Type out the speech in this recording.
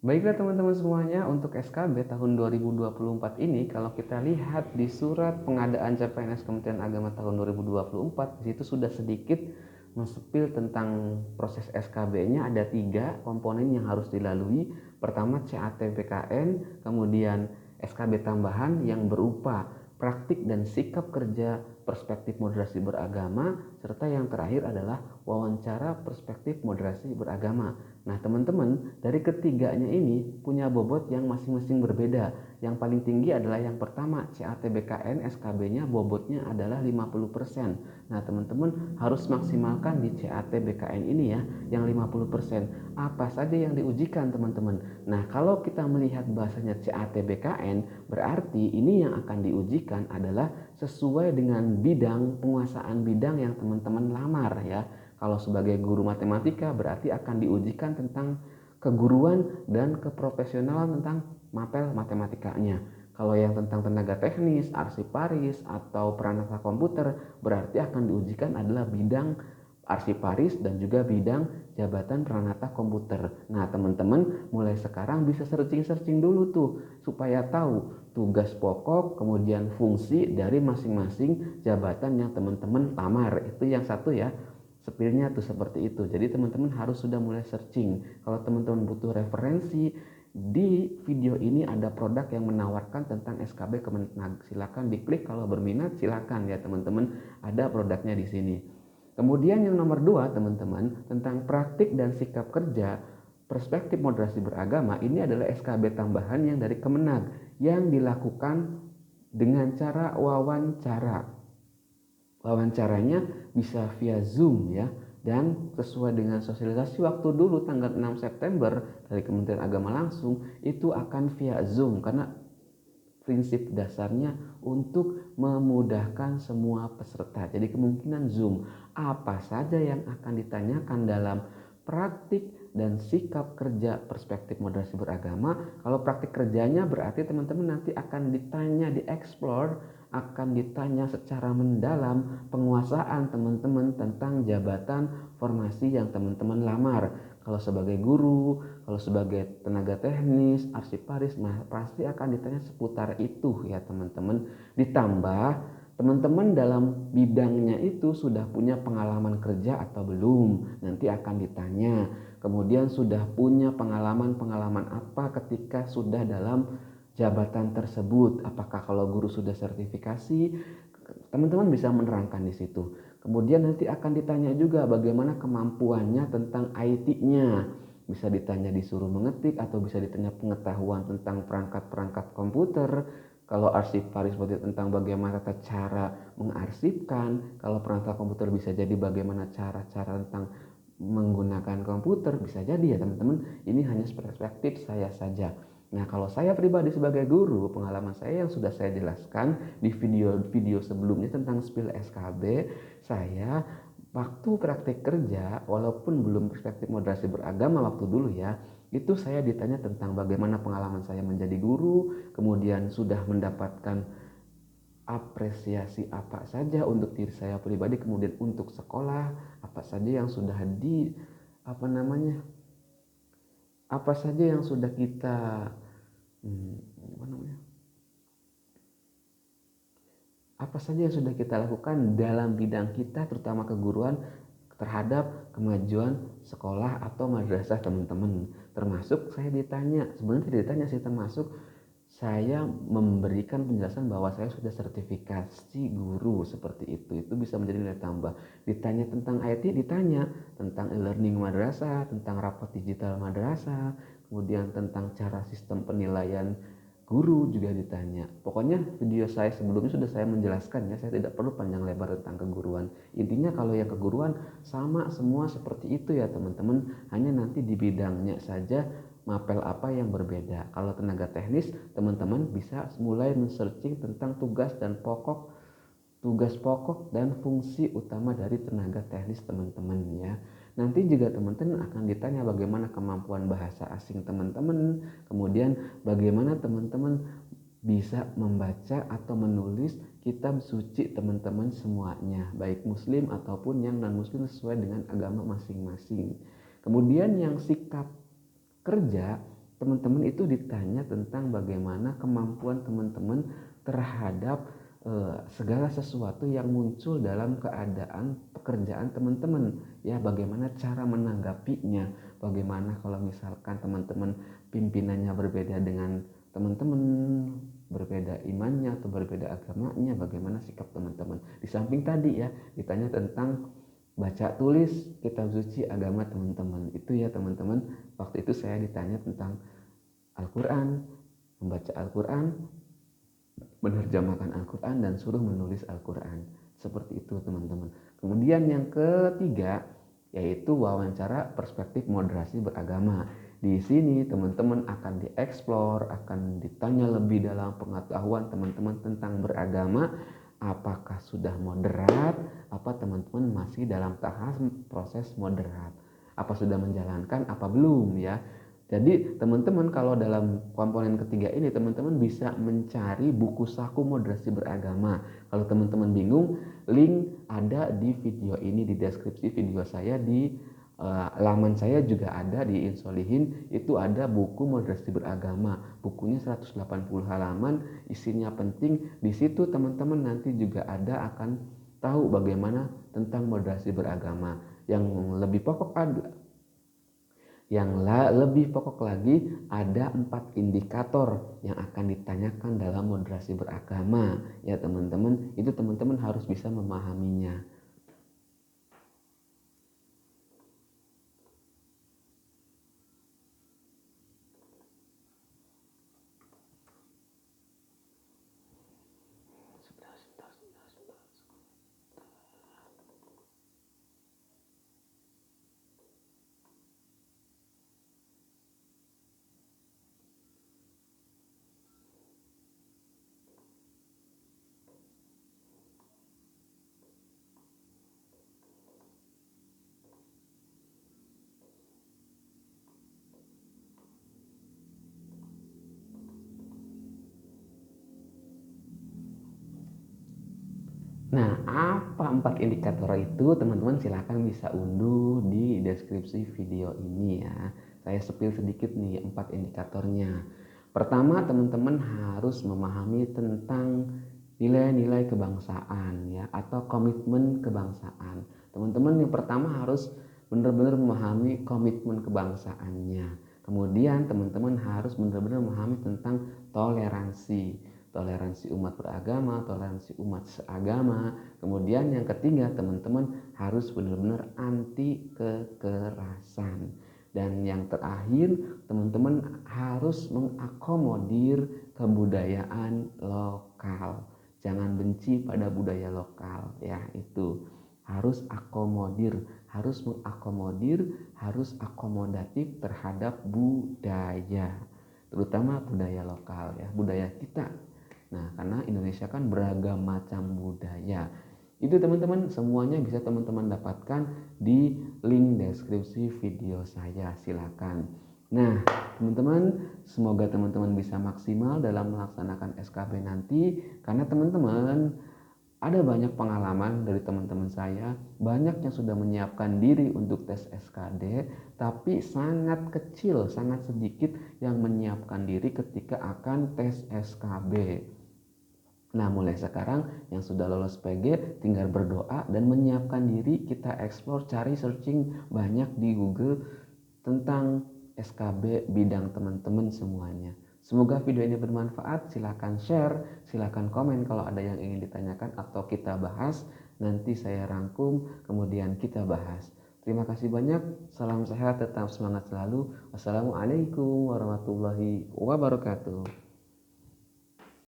Baiklah teman-teman semuanya, untuk SKB tahun 2024 ini kalau kita lihat di surat pengadaan CPNS Kementerian Agama tahun 2024, di situ sudah sedikit mensepil tentang proses SKB-nya. Ada 3 komponen yang harus dilalui. Pertama CAT-BKN, kemudian SKB tambahan yang berupa praktik dan sikap kerja perspektif moderasi beragama, serta yang terakhir adalah wawancara perspektif moderasi beragama. Nah teman-teman, dari ketiganya ini punya bobot yang masing-masing berbeda. Yang paling tinggi adalah yang pertama, CAT-BKN SKB-nya bobotnya adalah 50%. Nah teman-teman harus maksimalkan di CAT-BKN ini ya, yang 50%. Apa saja yang diujikan teman-teman? Nah kalau kita melihat bahasanya CAT-BKN, berarti ini yang akan diujikan adalah sesuai dengan bidang, penguasaan bidang yang teman-teman lamar ya. Kalau sebagai guru matematika berarti akan diujikan tentang keguruan dan keprofesionalan tentang mapel matematikanya. Kalau yang tentang tenaga teknis, arsiparis, atau peranata komputer berarti akan diujikan adalah bidang arsiparis dan juga bidang jabatan peranata komputer. Nah teman-teman mulai sekarang bisa searching-searching dulu tuh supaya tahu tugas pokok kemudian fungsi dari masing-masing jabatan yang teman-teman lamar. Itu yang satu ya. Spillnya tuh seperti itu. Jadi teman-teman harus sudah mulai searching. Kalau teman-teman butuh referensi, di video ini ada produk yang menawarkan tentang SKB Kemenag. Silakan diklik kalau berminat, silakan ya teman-teman, ada produknya di sini. Kemudian yang nomor 2 teman-teman, tentang praktik dan sikap kerja perspektif moderasi beragama, ini adalah SKB tambahan yang dari Kemenag yang dilakukan dengan cara wawancara. Wawancaranya bisa via Zoom ya, dan sesuai dengan sosialisasi waktu dulu tanggal 6 September dari Kementerian Agama langsung itu akan via Zoom karena prinsip dasarnya untuk memudahkan semua peserta. Jadi kemungkinan Zoom. Apa saja yang akan ditanyakan dalam praktik dan sikap kerja perspektif moderasi beragama. Kalau praktik kerjanya berarti teman-teman nanti akan ditanya, dieksplor, akan ditanya secara mendalam penguasaan teman-teman tentang jabatan formasi yang teman-teman lamar. Kalau sebagai guru, kalau sebagai tenaga teknis, arsiparis, pasti akan ditanya seputar itu ya teman-teman. Ditambah teman-teman dalam bidangnya itu sudah punya pengalaman kerja atau belum, nanti akan ditanya. Kemudian sudah punya pengalaman-pengalaman apa ketika sudah dalam jabatan tersebut. Apakah kalau guru sudah sertifikasi, teman-teman bisa menerangkan di situ. Kemudian nanti akan ditanya juga bagaimana kemampuannya tentang IT-nya. Bisa ditanya disuruh mengetik atau bisa ditanya pengetahuan tentang perangkat-perangkat komputer. Kalau arsiparis berarti tentang bagaimana tata cara mengarsipkan. Kalau perangkat komputer bisa jadi bagaimana cara-cara tentang menggunakan komputer. Bisa jadi ya teman-teman, ini hanya perspektif saya saja. Nah kalau saya pribadi sebagai guru, pengalaman saya yang sudah saya jelaskan di video-video sebelumnya tentang spill SKB, saya waktu praktik kerja, walaupun belum perspektif moderasi beragama waktu dulu ya, itu saya ditanya tentang bagaimana pengalaman saya menjadi guru, kemudian sudah mendapatkan apresiasi apa saja untuk diri saya pribadi, kemudian untuk sekolah, apa saja yang sudah di, apa namanya, apa saja yang sudah kita, apa namanya, apa saja yang sudah kita lakukan dalam bidang kita terutama keguruan terhadap kemajuan sekolah atau madrasah teman-teman. Termasuk saya ditanya, sebenarnya tidak ditanya sih, termasuk saya memberikan penjelasan bahwa saya sudah sertifikasi guru seperti itu. Itu bisa menjadi nilai tambah. Ditanya tentang IT, ditanya tentang e-learning madrasah, tentang rapat digital madrasah, kemudian tentang cara sistem penilaian guru juga ditanya. Pokoknya video saya sebelumnya sudah saya menjelaskan ya, saya tidak perlu panjang lebar tentang keguruan. Intinya kalau yang keguruan sama semua seperti itu ya teman-teman, hanya nanti di bidangnya saja mapel apa yang berbeda. Kalau tenaga teknis, teman-teman bisa mulai men-searching tentang tugas pokok dan fungsi utama dari tenaga teknis teman-teman ya. Nanti juga teman-teman akan ditanya bagaimana kemampuan bahasa asing teman-teman, kemudian bagaimana teman-teman bisa membaca atau menulis kitab suci teman-teman semuanya, baik muslim ataupun yang non-muslim sesuai dengan agama masing-masing. Kemudian yang sikap kerja teman-teman itu ditanya tentang bagaimana kemampuan teman-teman terhadap segala sesuatu yang muncul dalam keadaan pekerjaan teman-teman, ya, bagaimana cara menanggapinya, bagaimana kalau misalkan teman-teman pimpinannya berbeda dengan teman-teman, berbeda imannya atau berbeda agamanya, bagaimana sikap teman-teman. Di samping tadi ya ditanya tentang baca tulis kitab suci agama teman-teman, itu ya teman-teman, waktu itu saya ditanya tentang Al-Quran, membaca Al-Quran, menerjemahkan Al-Quran, dan suruh menulis Al-Quran. Seperti itu teman-teman. Kemudian yang ketiga yaitu wawancara perspektif moderasi beragama. Di sini teman-teman akan dieksplor, akan ditanya lebih dalam pengetahuan teman-teman tentang beragama. Apakah sudah moderat, apa teman-teman masih dalam tahap proses moderat, apa sudah menjalankan, apa belum ya. Jadi teman-teman kalau dalam komponen ketiga ini teman-teman bisa mencari buku saku moderasi beragama. Kalau teman-teman bingung, link ada di video ini, di deskripsi video saya, di laman saya juga ada di Insolihin, itu ada buku moderasi beragama. Bukunya 180 halaman, isinya penting. Di situ teman-teman nanti juga ada akan tahu bagaimana tentang moderasi beragama. Yang lebih pokok lebih pokok lagi, ada 4 indikator yang akan ditanyakan dalam moderasi beragama ya teman-teman. Itu teman-teman harus bisa memahaminya. Nah, apa 4 indikator itu? Teman-teman silakan bisa unduh di deskripsi video ini ya. Saya sepil sedikit nih 4 indikatornya. Pertama, teman-teman harus memahami tentang nilai-nilai kebangsaan ya, atau komitmen kebangsaan. Teman-teman yang pertama harus benar-benar memahami komitmen kebangsaannya. Kemudian teman-teman harus benar-benar memahami tentang toleransi umat beragama, toleransi umat seagama. Kemudian yang ketiga, teman-teman harus benar-benar anti kekerasan. Dan yang terakhir, teman-teman harus mengakomodir kebudayaan lokal. Jangan benci pada budaya lokal ya, itu harus harus mengakomodir, harus akomodatif terhadap budaya, terutama budaya lokal ya, budaya kita. Nah, karena Indonesia kan beragam macam budaya. Itu teman-teman semuanya bisa teman-teman dapatkan di link deskripsi video saya, silakan. Nah, teman-teman, semoga teman-teman bisa maksimal dalam melaksanakan SKB nanti, karena teman-teman ada banyak pengalaman dari teman-teman saya, banyak yang sudah menyiapkan diri untuk tes SKD, tapi sangat kecil, sangat sedikit yang menyiapkan diri ketika akan tes SKB. Nah, mulai sekarang yang sudah lolos PG tinggal berdoa dan menyiapkan diri, kita explore, cari searching banyak di Google tentang SKB bidang teman-teman semuanya. Semoga video ini bermanfaat. Silakan share, silakan komen kalau ada yang ingin ditanyakan atau kita bahas. Nanti saya rangkum, kemudian kita bahas. Terima kasih banyak. Salam sehat, tetap semangat selalu. Wassalamualaikum warahmatullahi wabarakatuh.